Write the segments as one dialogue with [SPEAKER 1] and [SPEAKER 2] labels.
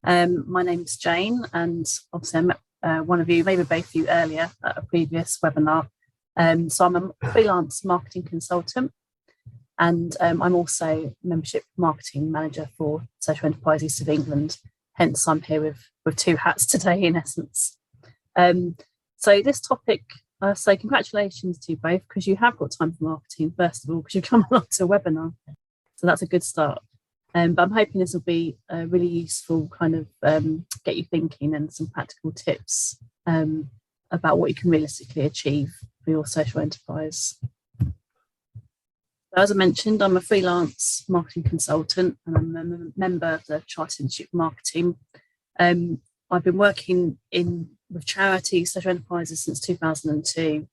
[SPEAKER 1] My name's Jane, and obviously I met one of you, maybe both of you earlier at a previous webinar. So I'm a freelance marketing consultant, and I'm also membership marketing manager for Social Enterprise East of England. Hence, I'm here with two hats today, in essence. So this topic, I say congratulations to you both, because you have got time for marketing, first of all, because you've come along to a webinar. So that's a good start. But I'm hoping this will be a really useful kind of get you thinking and some practical tips about what you can realistically achieve for your social enterprise. So as I mentioned, I'm a freelance marketing consultant and I'm a member of the Chartered Institute of Marketing. I've been working with charities, social enterprises since 2002,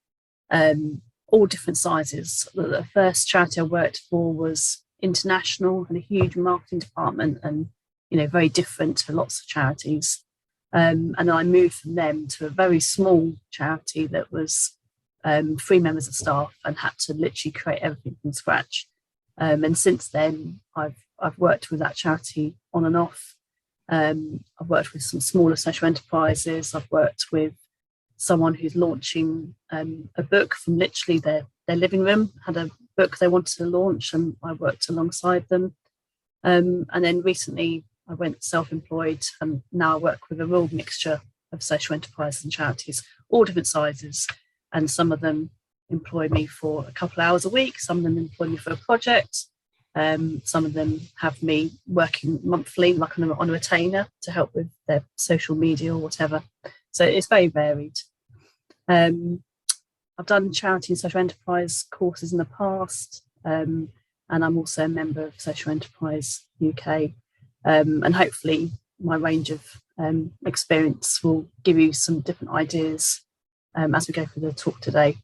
[SPEAKER 1] all different sizes. The first charity I worked for was international and a huge marketing department, and very different to lots of charities. And I moved from them to a very small charity that was 3 members of staff and had to literally create everything from scratch. And since then, I've worked with that charity on and off. I've worked with some smaller social enterprises. I've worked with someone who's launching a book from literally their living room, had a book they wanted to launch, and I worked alongside them. And then recently I went self-employed, and now I work with a real mixture of social enterprises and charities, all different sizes. And some of them employ me for a couple of hours a week, some of them employ me for a project, some of them have me working monthly, like on a retainer, to help with their social media or whatever. So it's very varied. I've done charity and social enterprise courses in the past, and I'm also a member of Social Enterprise UK. And hopefully my range of experience will give you some different ideas as we go through the talk today.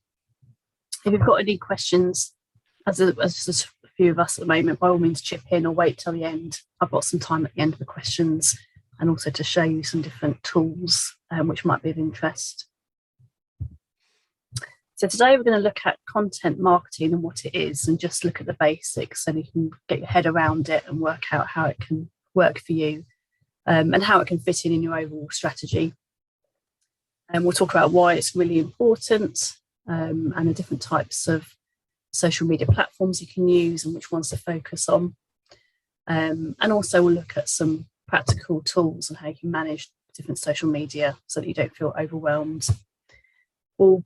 [SPEAKER 1] If you've got any questions, as just a few of us at the moment, by all means chip in or wait till the end. I've got some time at the end of the questions, and also to show you some different tools which might be of interest. So today we're going to look at content marketing and what it is, and just look at the basics so you can get your head around it and work out how it can work for you, and how it can fit in your overall strategy. And we'll talk about why it's really important, and the different types of social media platforms you can use and which ones to focus on. And also we'll look at some practical tools and how you can manage different social media so that you don't feel overwhelmed. We'll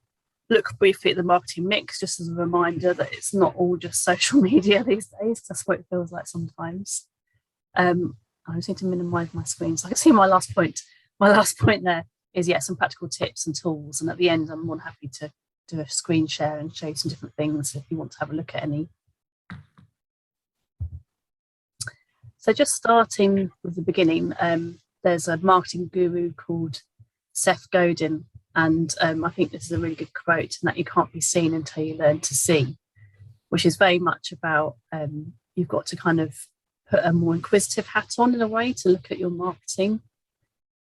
[SPEAKER 1] look briefly at the marketing mix, just as a reminder that it's not all just social media these days. That's what it feels like sometimes. I just need to minimize my screen so I can see my last point. My last point there is, some practical tips and tools. And at the end, I'm more than happy to do a screen share and show you some different things if you want to have a look at any. So just starting with the beginning, there's a marketing guru called Seth Godin. And I think this is a really good quote, and that you can't be seen until you learn to see, which is very much about you've got to kind of put a more inquisitive hat on in a way to look at your marketing.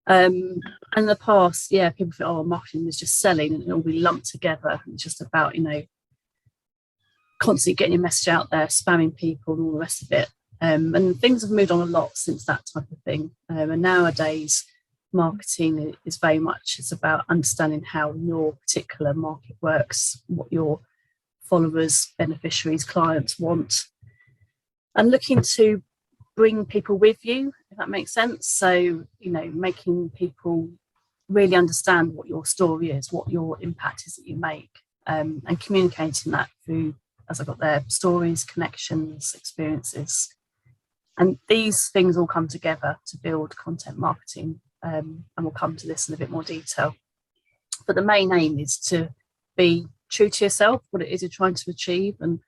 [SPEAKER 1] In the past, people think, marketing is just selling and it'll be lumped together. It's just about, constantly getting your message out there, spamming people and all the rest of it. And things have moved on a lot since that type of thing. And nowadays, marketing is very much, it's about understanding how your particular market works, what your followers, beneficiaries, clients want, and looking to bring people with you, if that makes sense. So, making people really understand what your story is, what your impact is that you make, and communicating that through, as I got there, stories, connections, experiences. And these things all come together to build content marketing. And we'll come to this in a bit more detail. But the main aim is to be true to yourself, what it is you're trying to achieve, and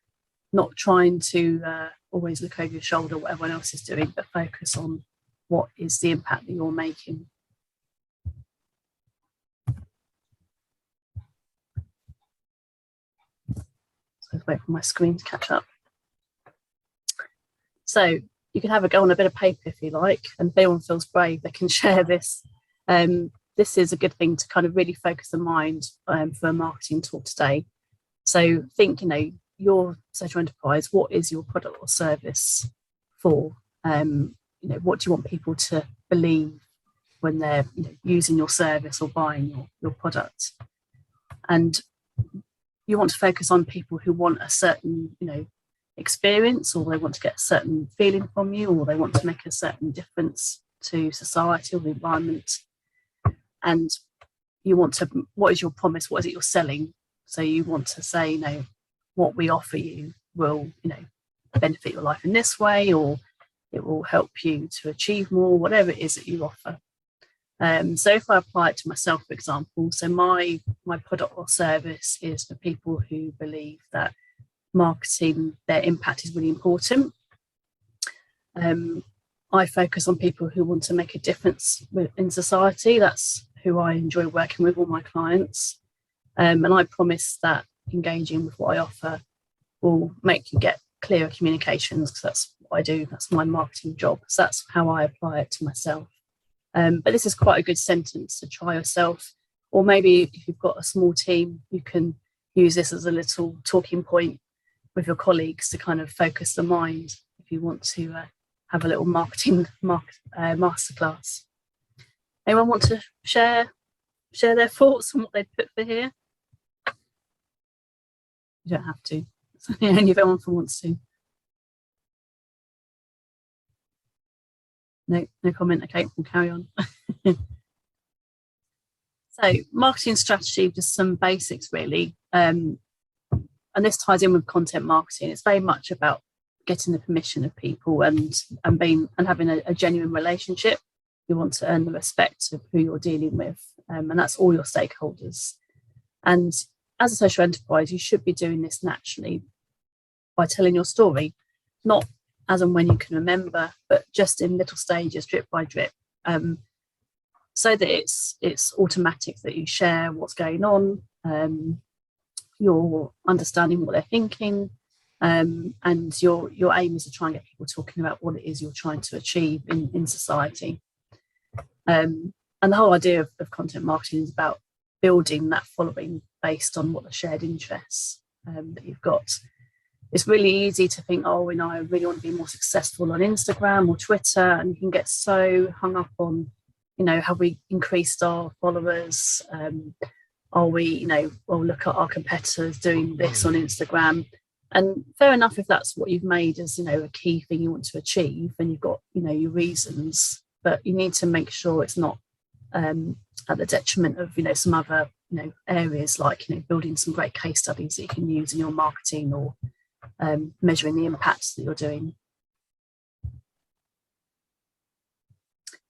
[SPEAKER 1] not trying to always look over your shoulder what everyone else is doing, but focus on what is the impact that you're making. So let's wait for my screen to catch up. So you can have a go on a bit of paper if you like, and if anyone feels brave, they can share this. This is a good thing to kind of really focus the mind for a marketing talk today. So think, your social enterprise, what is your product or service for? What do you want people to believe when they're using your service or buying your product. And you want to focus on people who want a certain experience, or they want to get a certain feeling from you, or they want to make a certain difference to society or the environment. And you want to, what is your promise? What is it you're selling? So you want to say, what we offer you will, benefit your life in this way, or it will help you to achieve more, whatever it is that you offer. So if I apply it to myself, for example, so my product or service is for people who believe that marketing, their impact is really important. I focus on people who want to make a difference in society. That's who I enjoy working with, all my clients. And I promise that engaging with what I offer will make you get clearer communications, because that's what I do. That's my marketing job. So that's how I apply it to myself. But this is quite a good sentence to try yourself. Or maybe if you've got a small team, you can use this as a little talking point with your colleagues to kind of focus the mind if you want to have a little marketing masterclass. Anyone want to share their thoughts on what they'd put for here? You don't have to. Only if anyone wants to. No comment. Okay, we'll carry on. So marketing strategy, just some basics really. And this ties in with content marketing. It's very much about getting the permission of people and having a genuine relationship. You want to earn the respect of who you're dealing with, and that's all your stakeholders. And as a social enterprise, you should be doing this naturally by telling your story, not as and when you can remember, but just in little stages, drip by drip, so that it's automatic that you share what's going on, you're understanding what they're thinking, and your aim is to try and get people talking about what it is you're trying to achieve in society. And the whole idea of content marketing is about building that following based on what the shared interests that you've got. It's really easy to think, I really want to be more successful on Instagram or Twitter, and you can get so hung up on, have we increased our followers? Are we, look at our competitors doing this on Instagram. And fair enough if that's what you've made as, a key thing you want to achieve, and you've got, your reasons, but you need to make sure it's not at the detriment of, some other, areas like, building some great case studies that you can use in your marketing, or measuring the impacts that you're doing.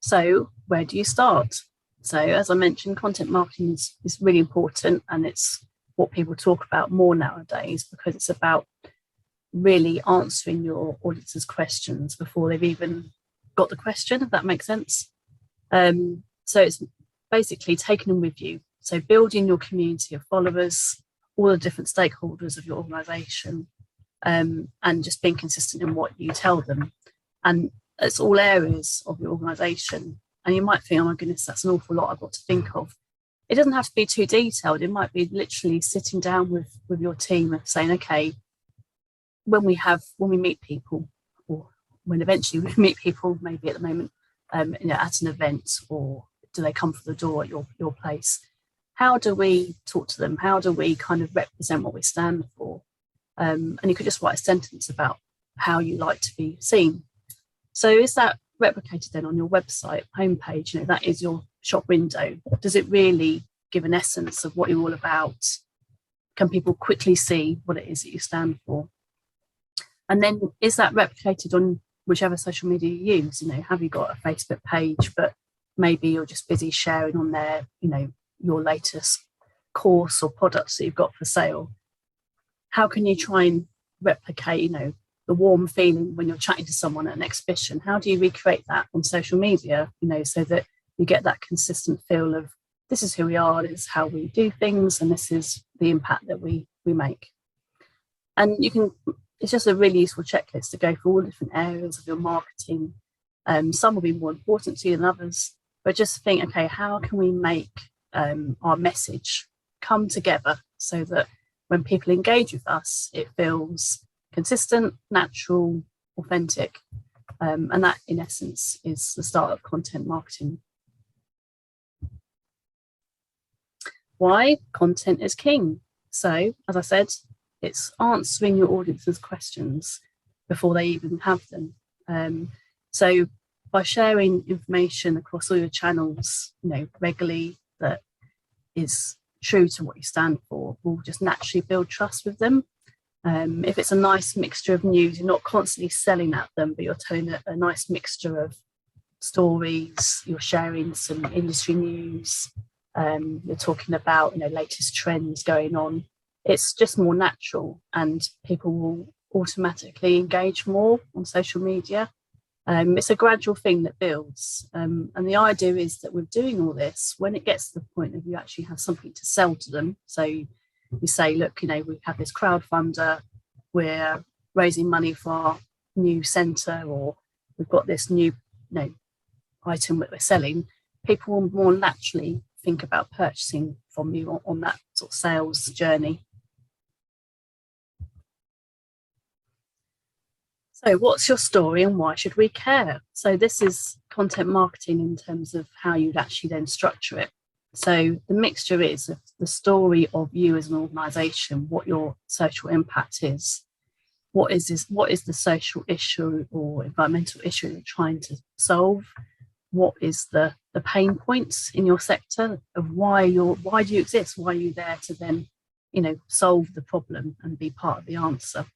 [SPEAKER 1] So where do you start? So as I mentioned, content marketing is really important, and it's what people talk about more nowadays, because it's about really answering your audience's questions before they've even got the question, if that makes sense. So it's basically taking them with you. So building your community of followers, all the different stakeholders of your organisation, and just being consistent in what you tell them. And it's all areas of your organisation. And you might think, oh my goodness, that's an awful lot I've got to think of. It doesn't have to be too detailed. It might be literally sitting down with your team and saying, okay, when we meet people, or when eventually we meet people, maybe at the moment, at an event, or do they come through the door at your place? How do we talk to them? How do we kind of represent what we stand for? And you could just write a sentence about how you like to be seen. So is that replicated then on your website homepage? That is your shop window. Does it really give an essence of what you're all about? Can people quickly see what it is that you stand for? And then is that replicated on whichever social media you use? Have you got a Facebook page, but maybe you're just busy sharing on there, your latest course or products that you've got for sale? How can you try and replicate, the warm feeling when you're chatting to someone at an exhibition? How do you recreate that on social media, so that you get that consistent feel of, this is who we are, this is how we do things, and this is the impact that we make. And it's just a really useful checklist to go through all the different areas of your marketing. Some will be more important to you than others, but just think, okay, how can we make our message come together so that when people engage with us, it feels consistent, natural, authentic. And that, in essence, is the start of content marketing. Why? Content is king. So, as I said, it's answering your audience's questions before they even have them. So by sharing information across all your channels, regularly, that is true to what you stand for, will just naturally build trust with them. If it's a nice mixture of news, you're not constantly selling at them, but you're telling a nice mixture of stories, you're sharing some industry news, you're talking about latest trends going on. It's just more natural, and people will automatically engage more on social media. It's a gradual thing that builds, and the idea is that with doing all this, when it gets to the point of you actually have something to sell to them, so you say, look, we have this crowdfunder, we're raising money for our new centre, or we've got this new item that we're selling, people will more naturally think about purchasing from you on that sort of sales journey. So what's your story and why should we care? So this is content marketing in terms of how you'd actually then structure it. So the mixture is the story of you as an organisation, what your social impact is, what is the social issue or environmental issue you're trying to solve, what is the pain points in your sector of why do you exist, why are you there to then solve the problem and be part of the answer.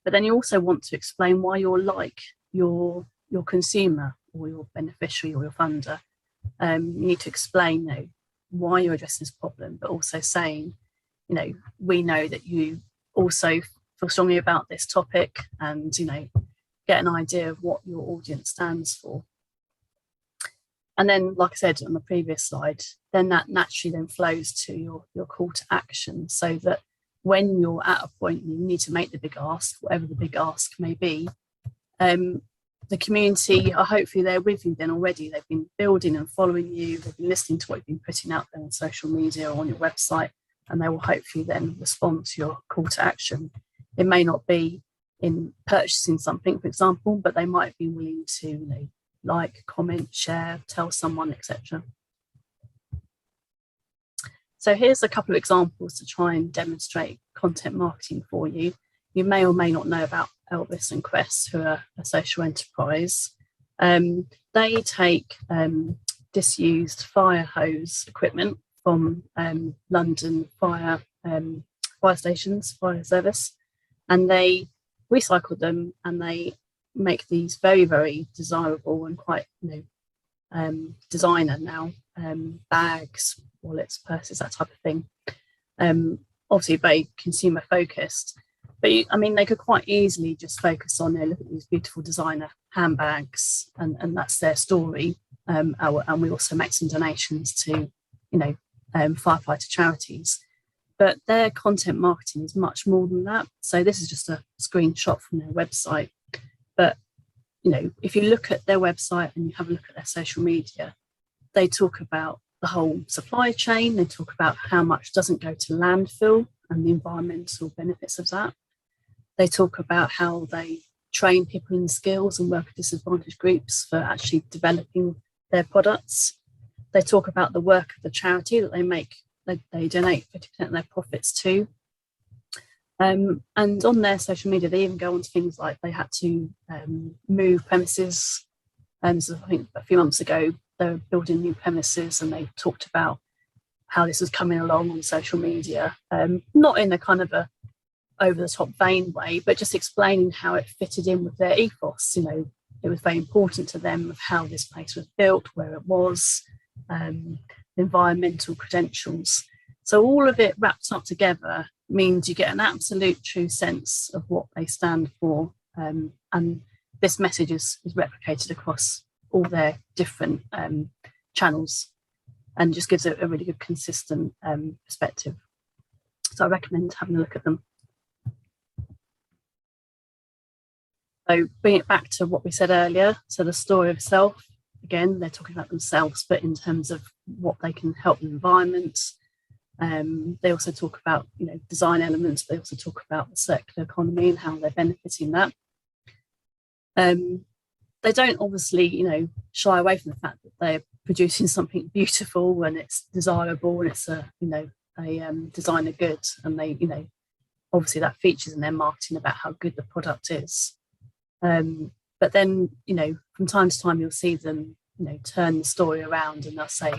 [SPEAKER 1] But then you also want to explain why you're like your consumer or your beneficiary or your funder. You need to explain why you're addressing this problem, but also saying, we know that you also feel strongly about this topic, and get an idea of what your audience stands for. And then, like I said on the previous slide, then that naturally then flows to your call to action, so that when you're at a point and you need to make the big ask, whatever the big ask may be, the community are hopefully there with you then already. They've been building and following you, they've been listening to what you've been putting out there on social media or on your website, and they will hopefully then respond to your call to action. It may not be in purchasing something, for example, but they might be willing to like, comment, share, tell someone, etc. So here's a couple of examples to try and demonstrate content marketing for you. You may or may not know about Elvis and Quest, who are a social enterprise. They take disused fire hose equipment from London fire stations, fire service, and they recycle them, and they make these very, very desirable and quite designer now bags, wallets, purses, that type of thing. Obviously very consumer focused, but they could quite easily just focus on look at these beautiful designer handbags, and that's their story. And we also make some donations to firefighter charities. But their content marketing is much more than that. So this is just a screenshot from their website. But if you look at their website and you have a look at their social media, they talk about the whole supply chain. They talk about how much doesn't go to landfill and the environmental benefits of that. They talk about how they train people in skills and work with disadvantaged groups for actually developing their products. They talk about the work of the charity that they make. They donate 50% of their profits to. And on their social media, they even go on to things like they had to move premises. So I think a few months ago, they were building new premises, and they talked about how this was coming along on social media, not in a kind of a over-the-top vain way, but just explaining how it fitted in with their ethos. It was very important to them of how this place was built, where it was, environmental credentials. So all of it wrapped up together means you get an absolute true sense of what they stand for, and this message is replicated across all their different channels, and just gives a really good consistent perspective. So I recommend having a look at them. So bring it back to what we said earlier. So the story of self, again, they're talking about themselves, but in terms of what they can help the environment. They also talk about design elements, but they also talk about the circular economy and how they're benefiting that. They don't obviously, shy away from the fact that they're producing something beautiful and it's desirable and it's a designer good, and they, obviously that features in their marketing about how good the product is. But then, from time to time you'll see them, turn the story around, and they'll say,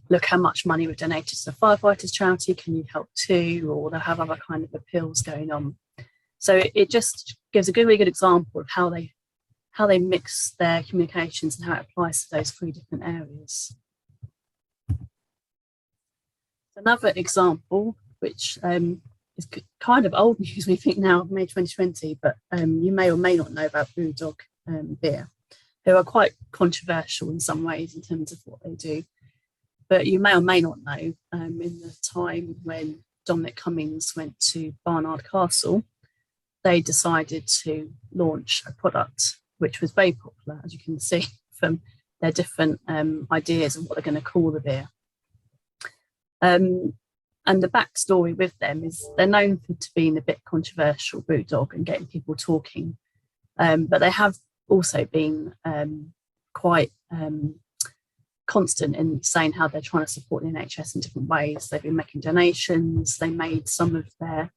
[SPEAKER 1] look how much money we've donated to the firefighters charity, can you help too? Or they'll have other kind of appeals going on. So it just gives a really good example of how they mix their communications and how it applies to those 3 different areas. Another example, which is kind of old news, we think now, May 2020, but you may or may not know about BrewDog beer, who are quite controversial in some ways in terms of what they do. But you may or may not know, in the time when Dominic Cummings went to Barnard Castle, they decided to launch a product which was very popular, as you can see from their different ideas of what they're going to call the beer. And the backstory with them is they're known for being a bit controversial, BrewDog, and getting people talking. But they have also been quite constant in saying how they're trying to support the NHS in different ways. They've been making donations. They made some of their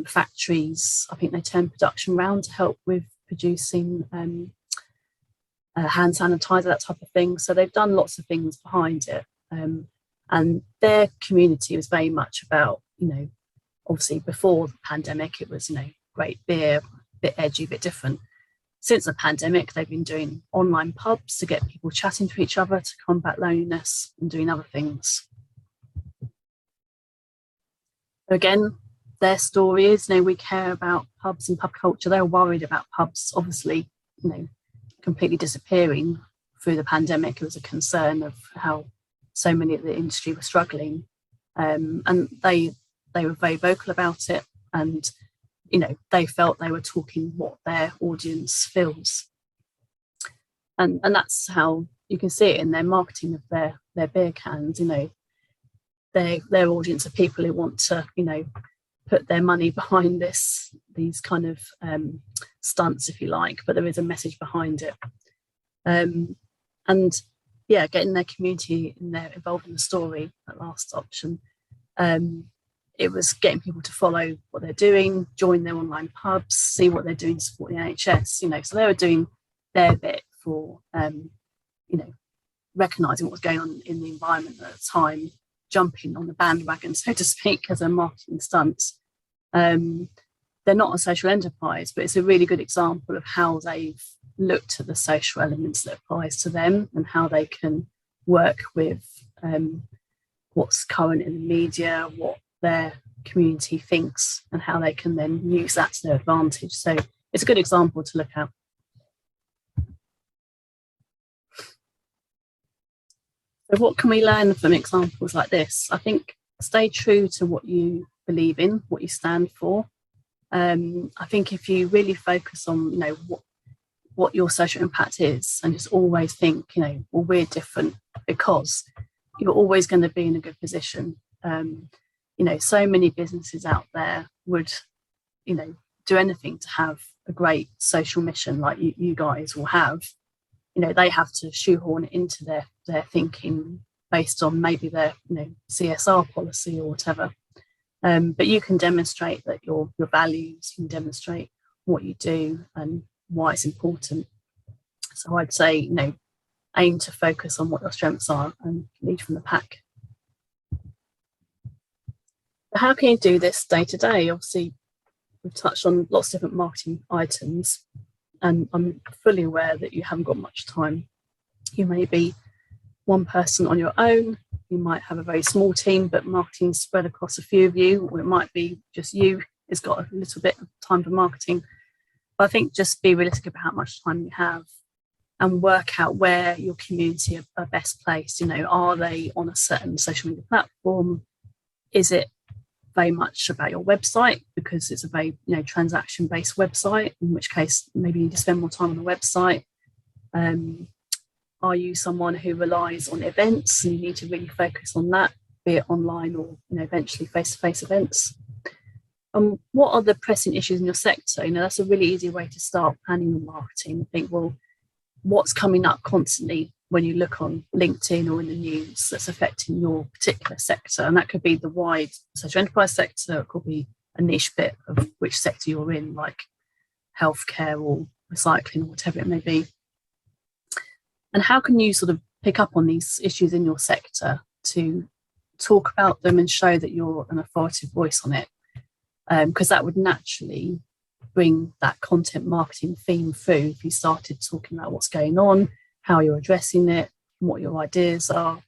[SPEAKER 1] factories, I think they turned production around to help with producing hand sanitizer, that type of thing. So they've done lots of things behind it. And their community was very much about, obviously before the pandemic, it was, great beer, a bit edgy, a bit different. Since the pandemic, they've been doing online pubs to get people chatting to each other to combat loneliness and doing other things. Again, their story is, we care about pubs and pub culture. They're worried about pubs, obviously, completely disappearing through the pandemic. It was a concern of how so many of the industry were struggling. And they were very vocal about it. And, they felt they were talking what their audience feels. And that's how you can see it in their marketing of their beer cans. Their audience are people who want to, put their money behind these kind of stunts, if you like, but there is a message behind it. And yeah, getting their community involved in the story, that last option. It was getting people to follow what they're doing, join their online pubs, see what they're doing to support the NHS, so they were doing their bit for, recognising what was going on in the environment at the time, jumping on the bandwagon, so to speak, as a marketing stunt. They're not a social enterprise, but it's a really good example of how they've looked at the social elements that applies to them and how they can work with what's current in the media, what their community thinks, and how they can then use that to their advantage. So it's a good example to look at. So what can we learn from examples like this? I think stay true to what you believe in, what you stand for. I think if you really focus on, what your social impact is, and just always think, well, we're different, because you're always going to be in a good position. So many businesses out there would, do anything to have a great social mission like you guys will have. They have to shoehorn it into their thinking based on maybe their, CSR policy or whatever. But you can demonstrate that your values, you can demonstrate what you do and why it's important. So I'd say, aim to focus on what your strengths are and lead from the pack. But how can you do this day to day? Obviously, we've touched on lots of different marketing items, and I'm fully aware that you haven't got much time. You may be one person on your own. You might have a very small team, but marketing spread across a few of you, or it might be just you who's got a little bit of time for marketing. But I think just be realistic about how much time you have and work out where your community are best placed. Are they on a certain social media platform? Is it very much about your website, because it's a very transaction-based website, in which case maybe you need to spend more time on the website? Are you someone who relies on events and you need to really focus on that, be it online or eventually face-to-face events? What are the pressing issues in your sector? That's a really easy way to start planning your marketing. Think, well, what's coming up constantly when you look on LinkedIn or in the news that's affecting your particular sector? And that could be the wide social enterprise sector, it could be a niche bit of which sector you're in, like healthcare or recycling or whatever it may be. And how can you sort of pick up on these issues in your sector to talk about them and show that you're an authoritative voice on it? Because that would naturally bring that content marketing theme through if you started talking about what's going on, how you're addressing it, what your ideas are.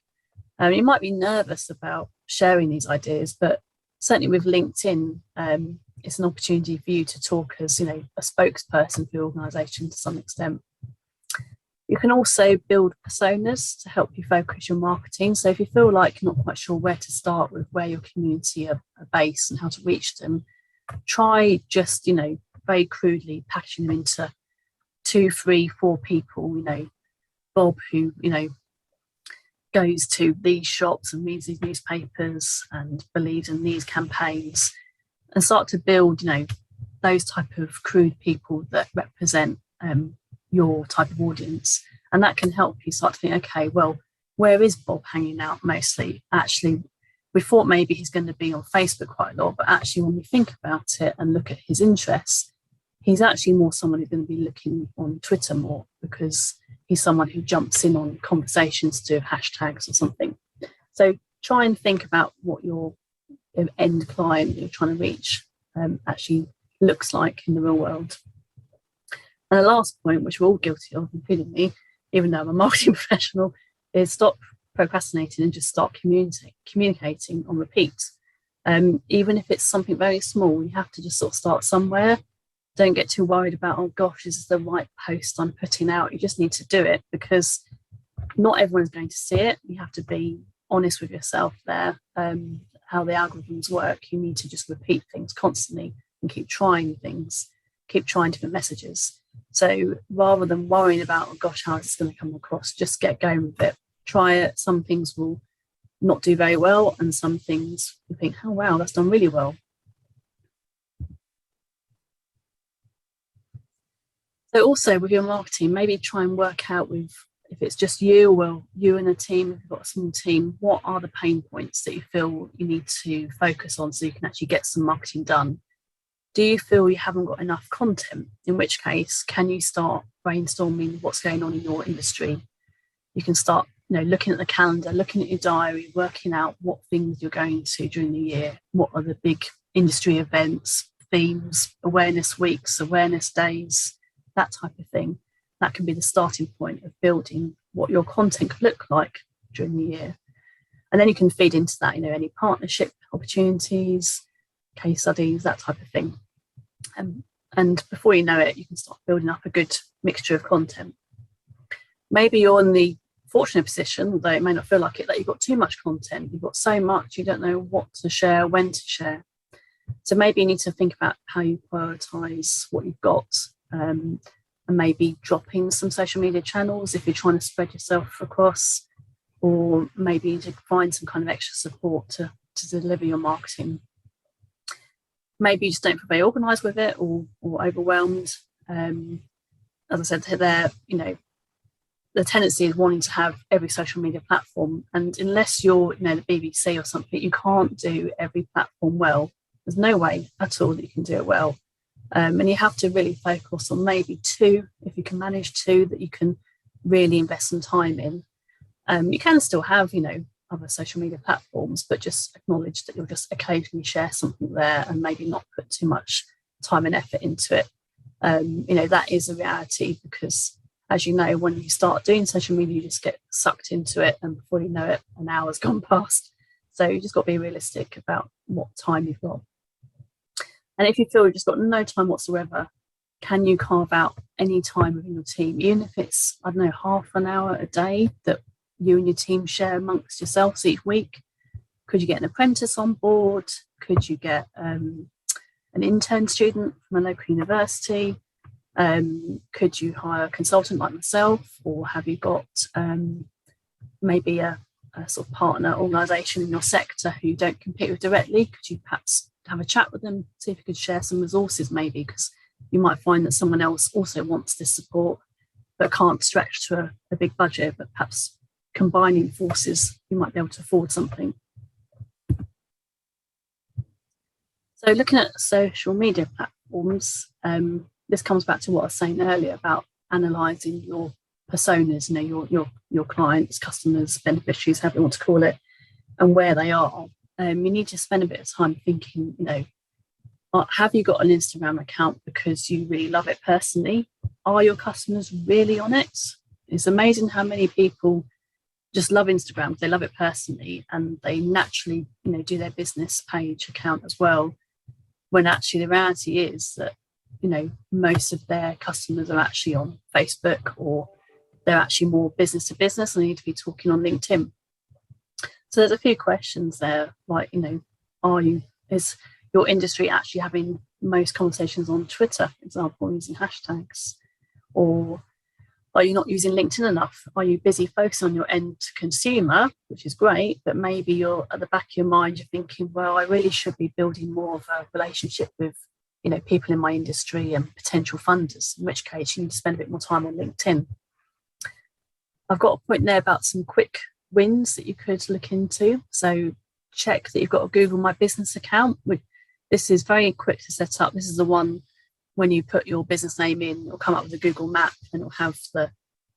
[SPEAKER 1] You might be nervous about sharing these ideas, but certainly with LinkedIn, it's an opportunity for you to talk as, a spokesperson for your organisation to some extent. You can also build personas to help you focus your marketing. So if you feel like you're not quite sure where to start with where your community are based and how to reach them, try just, very crudely packaging them into 2, 3, 4 people, Bob, who, goes to these shops and reads these newspapers and believes in these campaigns, and start to build, those type of crude people that represent your type of audience. And that can help you start to think, okay, well, where is Bob hanging out mostly? Actually, we thought maybe he's going to be on Facebook quite a lot, but actually when we think about it and look at his interests, he's actually more someone who's going to be looking on Twitter more, because he's someone who jumps in on conversations to hashtags or something. So try and think about what your end client you're trying to reach actually looks like in the real world. And the last point, which we're all guilty of, including me, even though I'm a marketing professional, is stop procrastinating and just start communicating on repeat. Even if it's something very small, you have to just sort of start somewhere. Don't get too worried about, oh gosh, is this the right post I'm putting out? You just need to do it, because not everyone's going to see it. You have to be honest with yourself there. How the algorithms work, you need to just repeat things constantly and keep trying things, keep trying different messages. So rather than worrying about, oh gosh, how is this going to come across, just get going with it. Try it. Some things will not do very well, and some things you think, oh wow, that's done really well. So also with your marketing, maybe try and work out with, if it's just you, well, you and a team, if you've got a small team, what are the pain points that you feel you need to focus on so you can actually get some marketing done? Do you feel you haven't got enough content? In which case, can you start brainstorming what's going on in your industry? You can start, looking at the calendar, looking at your diary, working out what things you're going to during the year. What are the big industry events, themes, awareness weeks, awareness days, that type of thing. That can be the starting point of building what your content could look like during the year. And then you can feed into that, any partnership opportunities, case studies, that type of thing. And before you know it, you can start building up a good mixture of content. Maybe you're in the fortunate position, although it may not feel like it, that you've got too much content. You've got so much, you don't know what to share, when to share. So maybe you need to think about how you prioritize what you've got, and maybe dropping some social media channels if you're trying to spread yourself across, or maybe you need to find some kind of extra support to deliver your marketing. Maybe you just don't feel very organised with it, or overwhelmed. As I said there, the tendency is wanting to have every social media platform, and unless you're the BBC or something, you can't do every platform well. There's no way at all that you can do it well. And you have to really focus on maybe 2, if you can manage 2, that you can really invest some time in. You can still have, other social media platforms, but just acknowledge that you'll just occasionally share something there and maybe not put too much time and effort into it. That is a reality, because as you know, when you start doing social media, you just get sucked into it, and before you know it, an hour's gone past. So you just got to be realistic about what time you've got. And if you feel you've just got no time whatsoever, can you carve out any time within your team, even if it's, half an hour a day that you and your team share amongst yourselves each week? Could you get an apprentice on board? Could you get an intern student from a local university? Could you hire a consultant like myself, or have you got maybe a sort of partner organisation in your sector who you don't compete with directly? Could you perhaps have a chat with them, see if you could share some resources maybe, because you might find that someone else also wants this support but can't stretch to a big budget, but perhaps combining forces, you might be able to afford something. So looking at social media platforms, this comes back to what I was saying earlier about analysing your personas, your clients, customers, beneficiaries, however you want to call it, and where they are. You need to spend a bit of time thinking, have you got an Instagram account because you really love it personally? Are your customers really on it? It's amazing how many people just love Instagram, they love it personally, and they naturally, do their business page account as well, when actually the reality is that, most of their customers are actually on Facebook, or they're actually more business to business and they need to be talking on LinkedIn. So there's a few questions there, like, is your industry actually having most conversations on Twitter, for example, using hashtags? Or are you not using LinkedIn enough? Are you busy focusing on your end consumer, which is great, but maybe you're at the back of your mind, you're thinking, well, I really should be building more of a relationship with, people in my industry and potential funders, in which case you need to spend a bit more time on LinkedIn. I've got a point there about some quick wins that you could look into. So check that you've got a Google My Business account. This is very quick to set up. This is the one, when you put your business name in, it'll come up with a Google map and it'll have the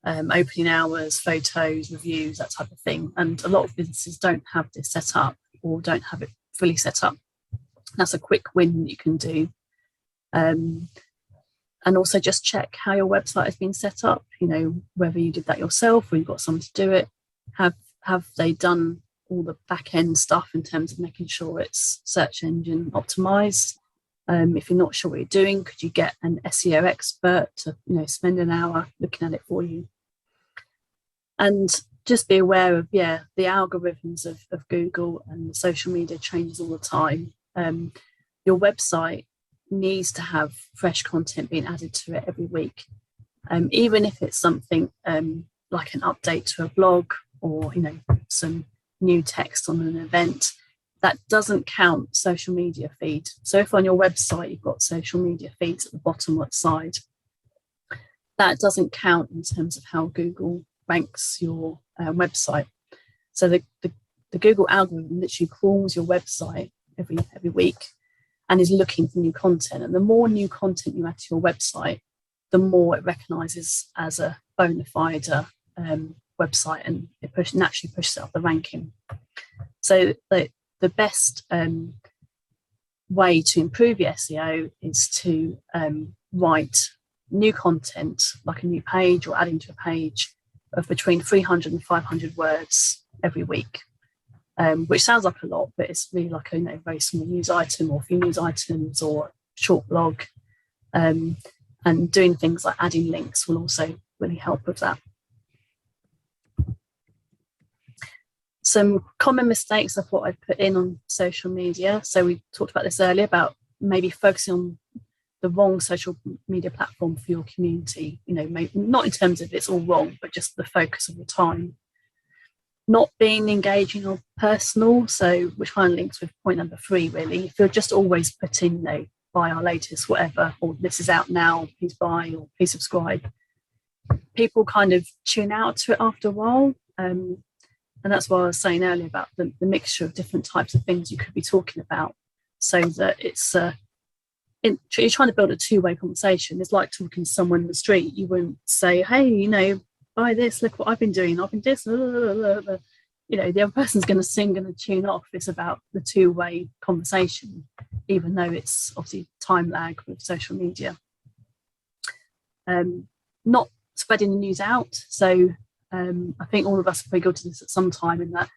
[SPEAKER 1] opening hours, photos, reviews, that type of thing. And a lot of businesses don't have this set up or don't have it fully set up. That's a quick win that you can do. And also just check how your website has been set up, whether you did that yourself or you've got someone to do it. Have they done all the back end stuff in terms of making sure it's search engine optimized? If you're not sure what you're doing, could you get an SEO expert to spend an hour looking at it for you? And just be aware of the algorithms of Google and social media changes all the time. Your website needs to have fresh content being added to it every week, even if it's something like an update to a blog or some new text on an event. That doesn't count social media feed. So if on your website you've got social media feeds at the bottom or side, that doesn't count in terms of how Google ranks your website. So the Google algorithm literally crawls your website every week and is looking for new content. And the more new content you add to your website, the more it recognises as a bona fide website, and it naturally pushes up the ranking. So the best way to improve your SEO is to write new content, like a new page or adding to a page, of between 300 and 500 words every week, which sounds like a lot, but it's really like a very small news item or a few news items or a short blog. And doing things like adding links will also really help with that. Some common mistakes I thought I'd put in on social media. So we talked about this earlier, about maybe focusing on the wrong social media platform for your community. Maybe not in terms of it's all wrong, but just the focus of your time. Not being engaging or personal. So which kind of links with point number 3, really. If you're just always putting, buy our latest whatever, or this is out now, please buy, or please subscribe, people kind of tune out to it after a while. And that's what I was saying earlier about the mixture of different types of things you could be talking about, so that it's you're trying to build a two-way conversation. It's like talking to someone in the street. You wouldn't say, hey, buy this, look what I've been doing, I've been this, the other person's going to tune off. It's about the two-way conversation, even though it's obviously time lag with social media. Not spreading the news out. So I think all of us have go to this at some time, in that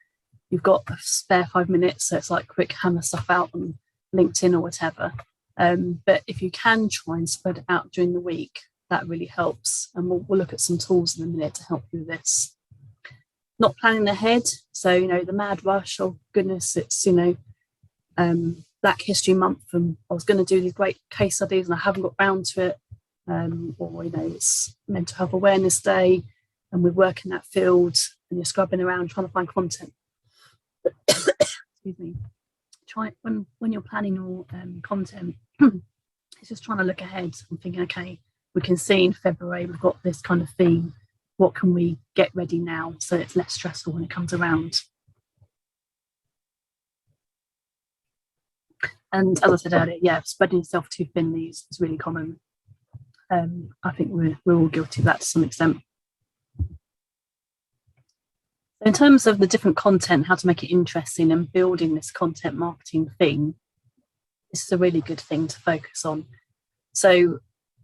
[SPEAKER 1] you've got a spare 5 minutes, so it's like quick hammer stuff out on LinkedIn or whatever. But if you can try and spread it out during the week, that really helps. And we'll look at some tools in a minute to help you with this. Not planning ahead. So, the mad rush, oh goodness, it's, Black History Month and I was going to do these great case studies and I haven't got round to it. Or, it's Mental Health Awareness Day and we work in that field and you're scrubbing around trying to find content. Excuse me. when you're planning your content, it's just trying to look ahead and thinking, okay, we can see in February we've got this kind of theme. What can we get ready now so it's less stressful when it comes around? And as I said earlier, yeah, spreading yourself too thinly is really common. I think we're all guilty of that to some extent. In terms of the different content, how to make it interesting and building this content marketing theme, this is a really good thing to focus on. So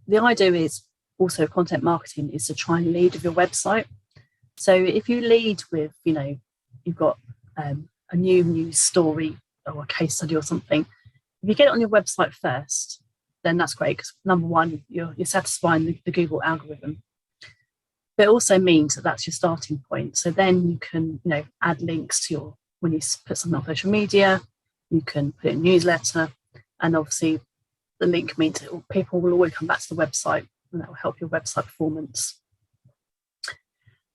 [SPEAKER 1] the idea is also content marketing is to try and lead with your website. So if you lead with, you've got a new news story or a case study or something, if you get it on your website first, then that's great because number one, you're satisfying the Google algorithm. But it also means that that's your starting point. So then you can, add links to when you put something on social media, you can put it in a newsletter, and obviously the link means that people will always come back to the website, and that will help your website performance.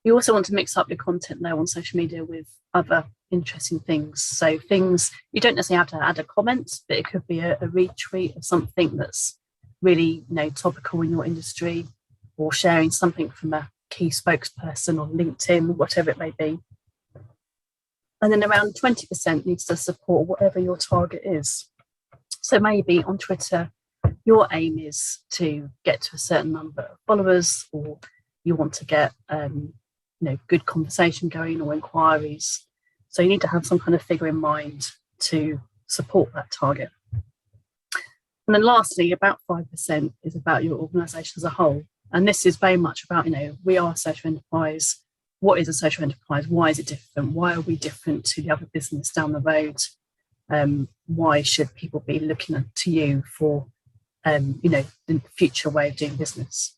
[SPEAKER 1] You also want to mix up your content though on social media with other interesting things. So things, you don't necessarily have to add a comment, but it could be a retweet of something that's really, topical in your industry, or sharing something from a key spokesperson on LinkedIn, whatever it may be. And then around 20% needs to support whatever your target is. So maybe on Twitter, your aim is to get to a certain number of followers, or you want to get good conversation going or inquiries. So you need to have some kind of figure in mind to support that target. And then lastly, about 5% is about your organisation as a whole. And this is very much about, we are a social enterprise. What is a social enterprise? Why is it different? Why are we different to the other business down the road? Why should people be looking to you for, the future way of doing business?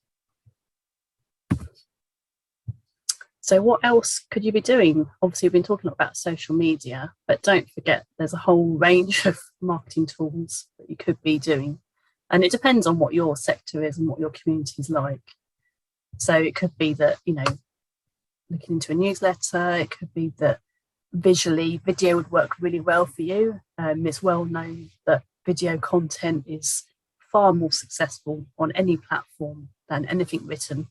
[SPEAKER 1] So what else could you be doing? Obviously, we've been talking about social media, but don't forget there's a whole range of marketing tools that you could be doing. And it depends on what your sector is and what your community is like. So it could be that, looking into a newsletter, it could be that visually video would work really well for you. It's well known that video content is far more successful on any platform than anything written.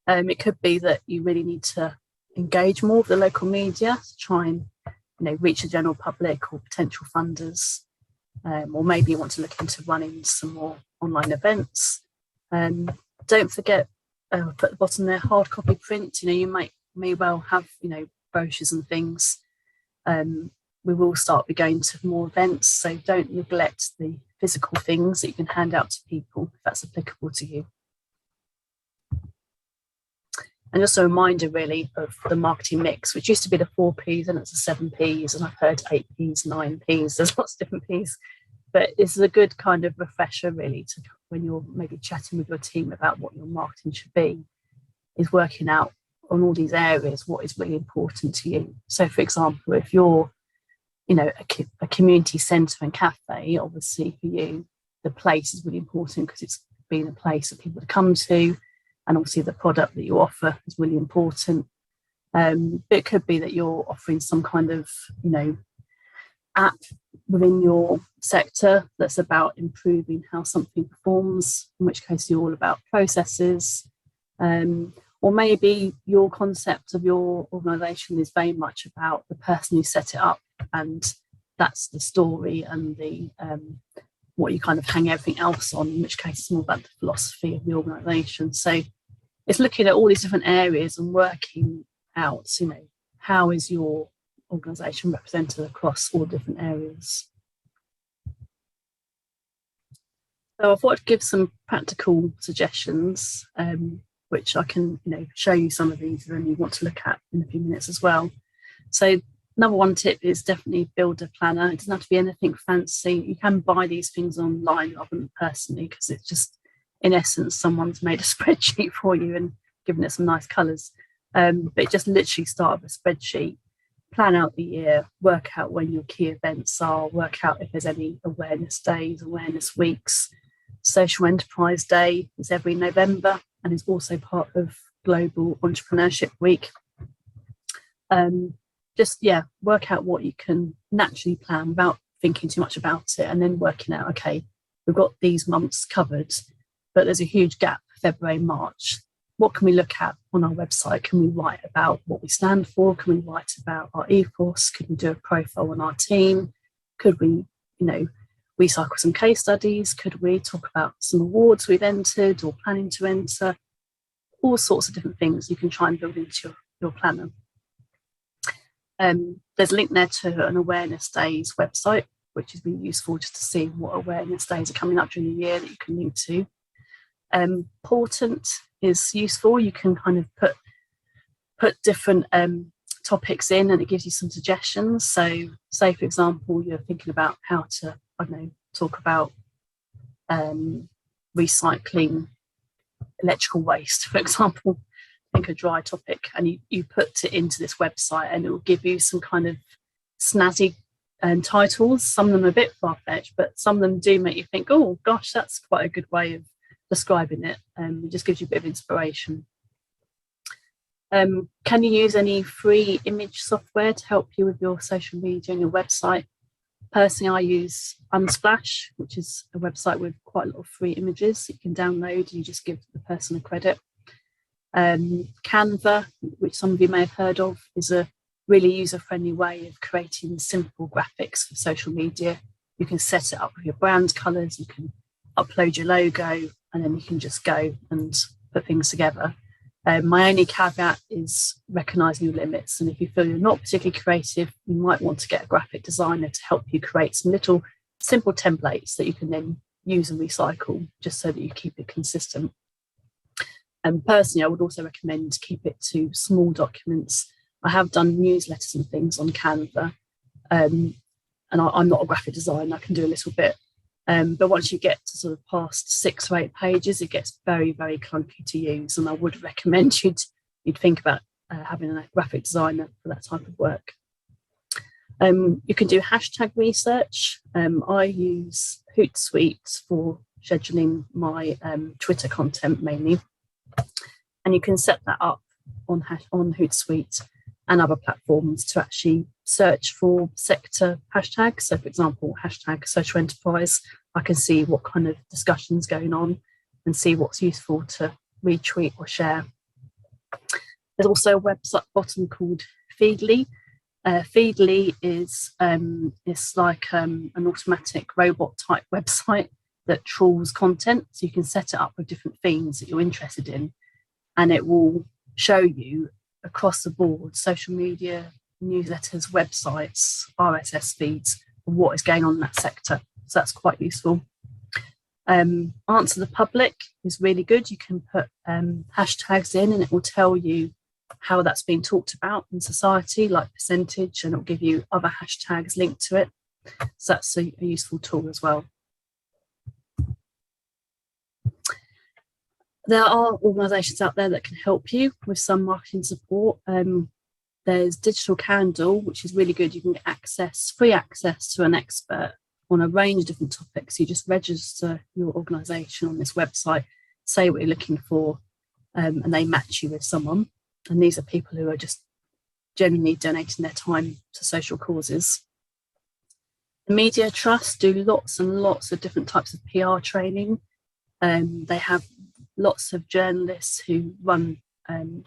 [SPEAKER 1] It could be that you really need to engage more with the local media to try and reach the general public or potential funders, or maybe you want to look into running some more online events. Don't forget, put at the bottom there, hard copy print. You may well have brochures and things. We will start by going to more events, so don't neglect the physical things that you can hand out to people if that's applicable to you. And just a reminder really of the marketing mix, which used to be the 4 Ps and it's the 7 Ps, and I've heard 8 Ps, 9 Ps, there's lots of different Ps. But it's a good kind of refresher really to when you're maybe chatting with your team about what your marketing should be, is working out on all these areas what is really important to you. So for example, if you're a community centre and cafe, obviously for you the place is really important because it's been a place for people to come to. And obviously the product that you offer is really important. It could be that you're offering some kind of, app within your sector that's about improving how something performs, in which case you're all about processes. Or maybe your concept of your organisation is very much about the person who set it up, and that's the story and the what you kind of hang everything else on, in which case it's more about the philosophy of the organisation. So it's looking at all these different areas and working out, how is your organisation represented across all different areas. So I thought I'd give some practical suggestions, which I can, show you some of these and you want to look at in a few minutes as well. So number one tip is definitely build a planner. It doesn't have to be anything fancy. You can buy these things online rather than personally, because it's just, in essence, someone's made a spreadsheet for you and given it some nice colours. But just literally start with a spreadsheet, plan out the year, work out when your key events are, work out if there's any awareness days, awareness weeks. Social Enterprise Day is every November and is also part of Global Entrepreneurship Week. just, yeah, work out what you can naturally plan without thinking too much about it, and then working out, okay, we've got these months covered, but there's a huge gap, February, March. What can we look at on our website? Can we write about what we stand for? Can we write about our ethos? Could we do a profile on our team? Could we, recycle some case studies? Could we talk about some awards we've entered or planning to enter? All sorts of different things you can try and build into your planner. There's a link there to an awareness days website, which is really useful just to see what awareness days are coming up during the year that you can link to. Important is useful. You can kind of put different topics in, and it gives you some suggestions. So say, for example, you're thinking about how to, talk about recycling electrical waste, for example. Think a dry topic, and you put it into this website, and it will give you some kind of snazzy titles. Some of them are a bit far-fetched, but some of them do make you think, oh gosh, that's quite a good way of describing it. It just gives you a bit of inspiration. Can you use any free image software to help you with your social media and your website? Personally, I use Unsplash, which is a website with quite a lot of free images that you can download, and you just give the person a credit. Canva, which some of you may have heard of, is a really user-friendly way of creating simple graphics for social media. You can set it up with your brand colours, you can upload your logo, and then you can just go and put things together. My only caveat is recognising your limits, and if you feel you're not particularly creative, you might want to get a graphic designer to help you create some little simple templates that you can then use and recycle, just so that you keep it consistent. And personally, I would also recommend to keep it to small documents. I have done newsletters and things on Canva, and I'm not a graphic designer, I can do a little bit. But once you get to sort of past 6 or 8 pages, it gets very, very clunky to use. And I would recommend you'd think about having a graphic designer for that type of work. You can do hashtag research. I use Hootsuite for scheduling my Twitter content mainly. And you can set that up on Hootsuite and other platforms to actually search for sector hashtags. So, for example, hashtag social enterprise, I can see what kind of discussion's going on and see what's useful to retweet or share. There's also a website bottom called Feedly. Feedly is it's like an automatic robot type website that trawls content. So you can set it up with different themes that you're interested in, and it will show you across the board social media, newsletters, websites, RSS feeds, what is going on in that sector. So that's quite useful. Answer the Public is really good. You can put hashtags in, and it will tell you how that's being talked about in society, like percentage, and it'll give you other hashtags linked to it. So that's a useful tool as well. There are organisations out there that can help you with some marketing support. There's Digital Candle, which is really good. You can get free access to an expert on a range of different topics. You just register your organisation on this website, say what you're looking for, and they match you with someone. And these are people who are just genuinely donating their time to social causes. The Media Trust do lots and lots of different types of PR training. They have lots of journalists who run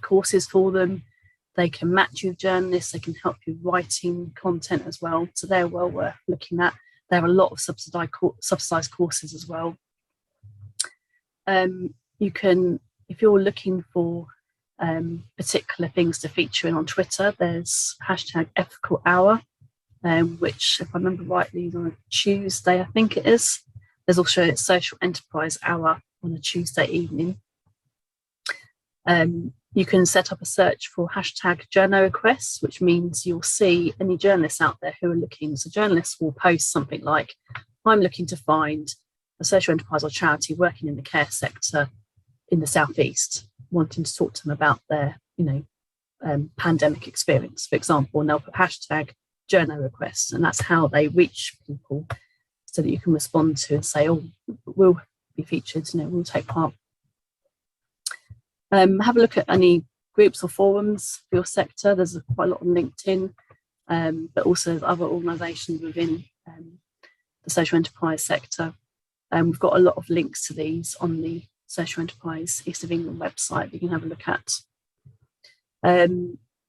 [SPEAKER 1] courses for them. They can match you with journalists. They can help you writing content as well. So they're well worth looking at. There are a lot of subsidised courses as well. You can, if you're looking for particular things to feature in on Twitter, there's hashtag ethical hour, which, if I remember rightly, is on a Tuesday, I think it is. There's also a social enterprise hour on a Tuesday evening. You can set up a search for hashtag journo requests, which means you'll see any journalists out there who are looking. So journalists will post something like, I'm looking to find a social enterprise or charity working in the care sector in the Southeast, wanting to talk to them about their, pandemic experience, for example, and they'll put hashtag journo requests, and that's how they reach people, so that you can respond to and say, oh, we'll be featured, we'll take part. Have a look at any groups or forums for your sector. There's quite a lot on LinkedIn. but also other organisations within the social enterprise sector. We've got a lot of links to these on the Social Enterprise East of England website that you can have a look at.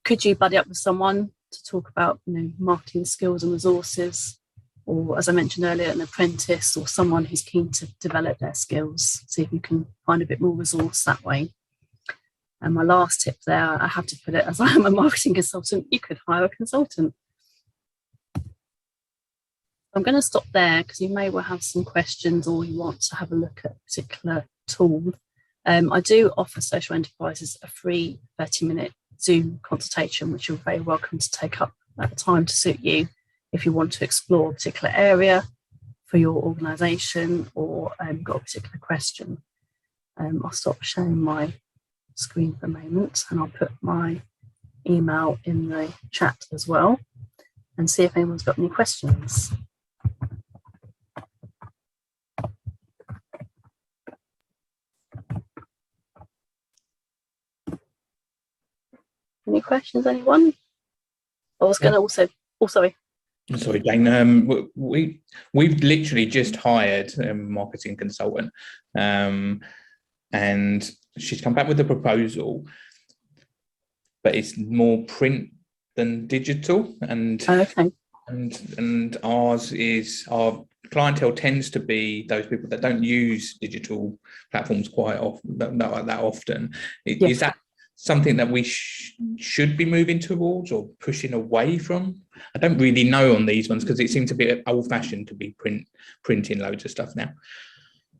[SPEAKER 1] Could you buddy up with someone to talk about marketing skills and resources, or as I mentioned earlier, an apprentice or someone who's keen to develop their skills, see if you can find a bit more resource that way. And my last tip there, I have to put it, as I am a marketing consultant, you could hire a consultant. I'm going to stop there because you may well have some questions or you want to have a look at a particular tool. I do offer social enterprises a free 30-minute Zoom consultation, which you're very welcome to take up at a time to suit you if you want to explore a particular area for your organisation or got a particular question. I'll stop sharing my screen for a moment and I'll put my email in the chat as well and see if anyone's got any questions. Any questions, anyone? I was going to also, sorry.
[SPEAKER 2] Sorry, Jane. We've literally just hired a marketing consultant, and she's come back with a proposal, but it's more print than digital. And
[SPEAKER 1] okay.
[SPEAKER 2] and ours is, our clientele tends to be those people that don't use digital platforms quite often, not that often.
[SPEAKER 1] Yeah.
[SPEAKER 2] Is that something that we should be moving towards or pushing away from? I don't really know on these ones because it seems a bit old-fashioned to be printing loads of stuff now.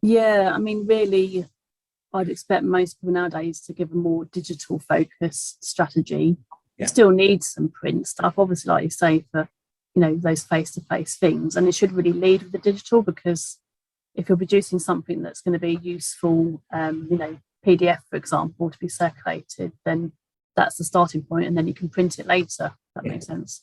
[SPEAKER 1] Yeah, I mean, really, I'd expect most people nowadays to give a more digital focused strategy. Yeah. Still needs some print stuff, obviously, like you say, for those face-to-face things, and it should really lead with the digital, because if you're producing something that's going to be useful, PDF, for example, to be circulated, then that's the starting point, and then you can print it later. That makes sense.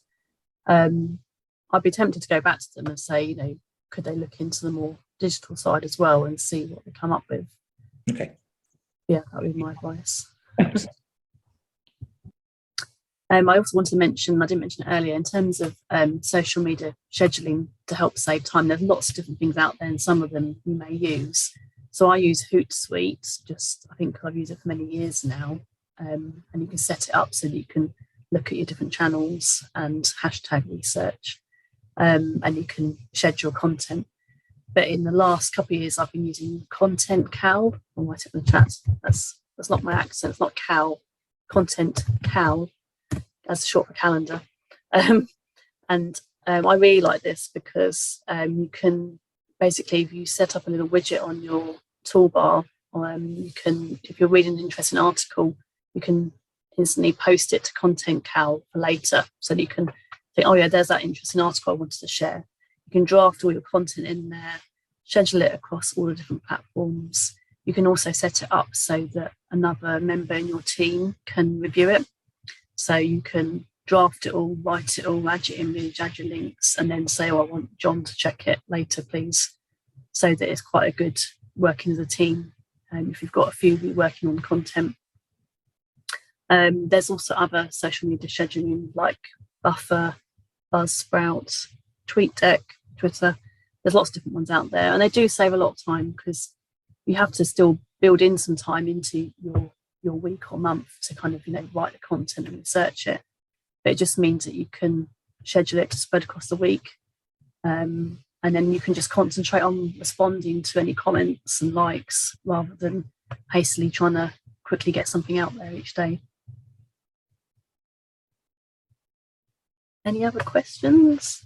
[SPEAKER 1] I'd be tempted to go back to them and say, could they look into the more digital side as well and see what they come up with?
[SPEAKER 2] Okay.
[SPEAKER 1] Yeah, that would be my advice.
[SPEAKER 2] Thanks.
[SPEAKER 1] I also want to mention, I didn't mention it earlier, in terms of social media scheduling to help save time, there's lots of different things out there, and some of them you may use. So I use Hootsuite, I think I've used it for many years now, and you can set it up so that you can look at your different channels and hashtag research, and you can schedule content. But in the last couple of years, I've been using Content Cal. I'll write it in the chat. That's not my accent. It's not Cal. Content Cal, as short for calendar. I really like this because you can basically, if you set up a little widget on your toolbar, you can, if you're reading an interesting article, you can instantly post it to Content Cal for later, so that you can think, oh yeah, there's that interesting article I wanted to share. You can draft all your content in there, schedule it across all the different platforms. You can also set it up so that another member in your team can review it. So you can draft it all, write it all, add your image, add your links, and then say, oh, I want John to check it later, please. So that it's quite a good working as a team. If you've got a few of you working on content. There's also other social media scheduling like Buffer, Buzzsprout, TweetDeck, Twitter. There's lots of different ones out there, and they do save a lot of time because you have to still build in some time into your week or month to kind of write the content and research it. But it just means that you can schedule it to spread across the week, and then you can just concentrate on responding to any comments and likes rather than hastily trying to quickly get something out there each day. Any other questions?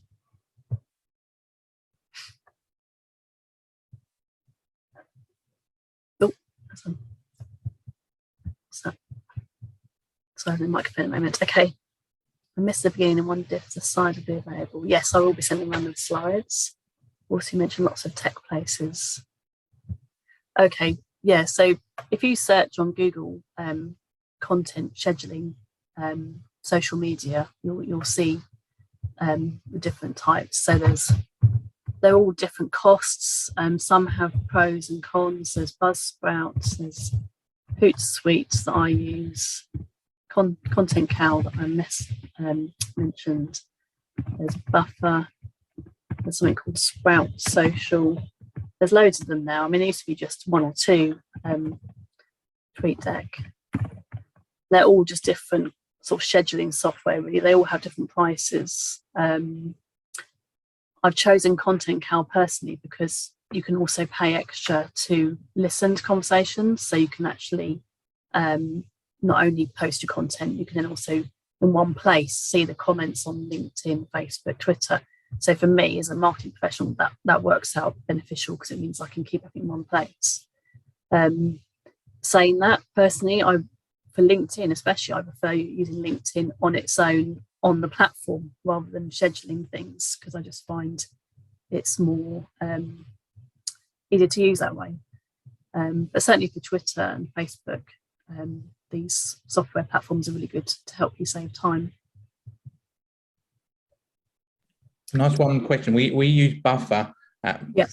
[SPEAKER 1] Oh, that's one. Sorry, the microphone at the moment. Okay. I missed the beginning and wondered if the slide would be available. Yes, I will be sending random slides. Also, you mentioned lots of tech places. Okay, yeah, so if you search on Google content scheduling, social media, you'll see the different types. So they're all different costs. Some have pros and cons. There's Buzzsprout, there's Hootsuite that I use, Content Cal that I mentioned. there's Buffer, there's something called Sprout Social. There's loads of them now. I mean, it used to be just one or two. TweetDeck. They're all just different sort of scheduling software, really. They all have different prices. I've chosen Content Cow personally because you can also pay extra to listen to conversations. So you can actually not only post your content, you can then also in one place see the comments on LinkedIn, Facebook, Twitter. So for me as a marketing professional, that works out beneficial because it means I can keep everything in one place. Saying that, personally, for LinkedIn especially, I prefer using LinkedIn on its own on the platform rather than scheduling things, because I just find it's more easier to use that way. But certainly for Twitter and Facebook, these software platforms are really good to help you save time.
[SPEAKER 2] Nice one question. We use Buffer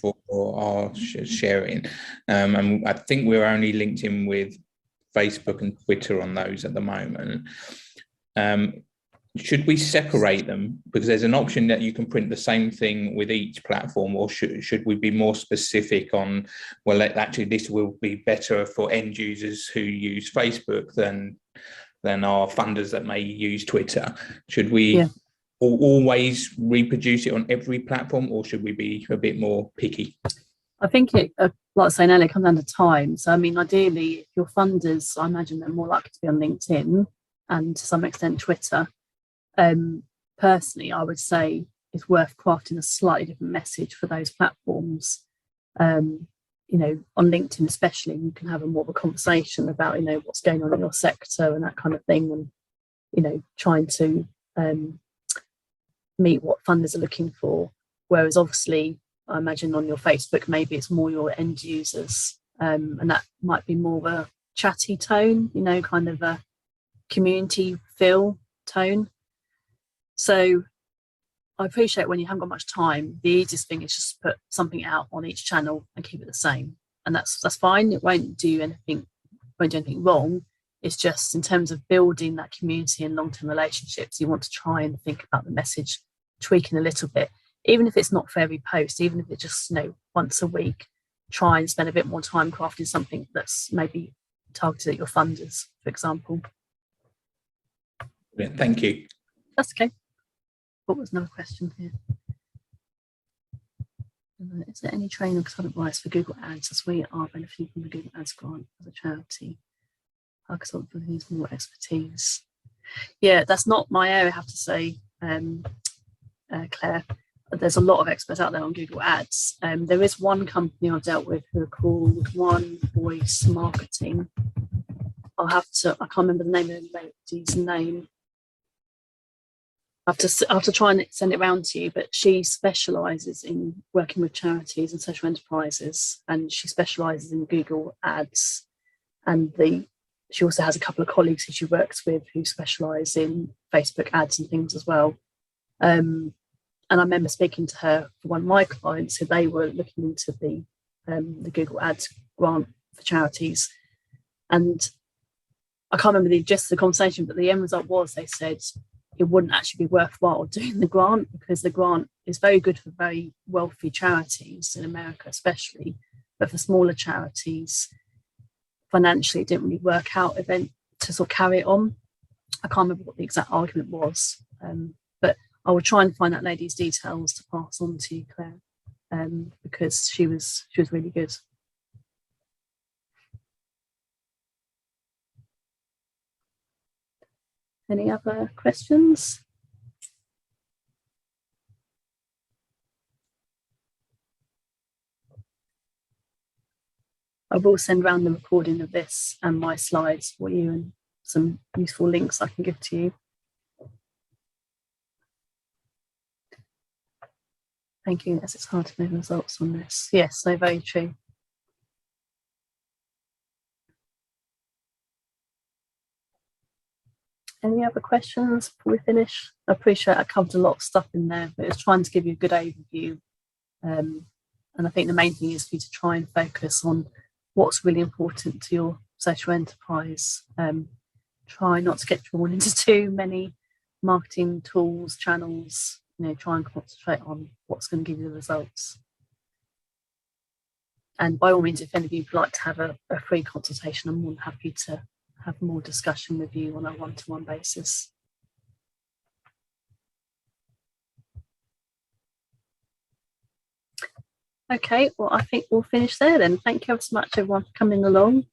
[SPEAKER 2] for our sharing, and I think we're only linked in with Facebook and Twitter on those at the moment. Should we separate them? Because there's an option that you can print the same thing with each platform, or should we be more specific on, well, actually this will be better for end users who use Facebook than our funders that may use Twitter? Should we always reproduce it on every platform, or should we be a bit more picky?
[SPEAKER 1] I think it, like I was saying earlier, comes down to time. So, I mean, ideally, if your funders, I imagine they're more likely to be on LinkedIn and to some extent Twitter. Personally, I would say it's worth crafting a slightly different message for those platforms. On LinkedIn especially, you can have more of a conversation about, what's going on in your sector and that kind of thing, and, trying to meet what funders are looking for. Whereas obviously, I imagine on your Facebook, maybe it's more your end users, and that might be more of a chatty tone, kind of a community feel tone. So I appreciate when you haven't got much time, the easiest thing is just put something out on each channel and keep it the same. And that's fine. It won't do anything wrong. It's just in terms of building that community and long-term relationships, you want to try and think about the message, tweaking a little bit. Even if it's not for every post, even if it's just, once a week, try and spend a bit more time crafting something that's maybe targeted at your funders, for example.
[SPEAKER 2] Yeah, thank you.
[SPEAKER 1] That's okay. What was another question here? Is there any training or consultant advice for Google Ads, as we are benefiting from the Google Ads grant as a charity? Our consultant needs more expertise. Yeah, that's not my area, I have to say, Claire. There's a lot of experts out there on Google Ads. There is one company I've dealt with who are called One Voice Marketing. I can't remember the name of the lady's name. I have to try and send it around to you, but she specialises in working with charities and social enterprises, and she specialises in Google Ads. And she also has a couple of colleagues who she works with who specialise in Facebook ads and things as well. And I remember speaking to her for one of my clients who they were looking into the Google Ads grant for charities. And I can't remember the gist of the conversation, but the end result was they said it wouldn't actually be worthwhile doing the grant because the grant is very good for very wealthy charities in America especially, but for smaller charities, financially it didn't really work out to sort of carry it on. I can't remember what the exact argument was, but I will try and find that lady's details to pass on to you, Claire, because she was really good. Any other questions? I will send around the recording of this and my slides for you and some useful links I can give to you. Thank you. Yes, it's hard to know the results on this. Yes, so very true. Any other questions before we finish? I appreciate I covered a lot of stuff in there, but it's trying to give you a good overview. And I think the main thing is for you to try and focus on what's really important to your social enterprise. Try not to get drawn into too many marketing tools, channels, try and concentrate on what's going to give you the results. And by all means, if any of you would like to have a free consultation, I'm more than happy to have more discussion with you on a one-to-one basis. Okay, well, I think we'll finish there then. Thank you ever so much, everyone, for coming along.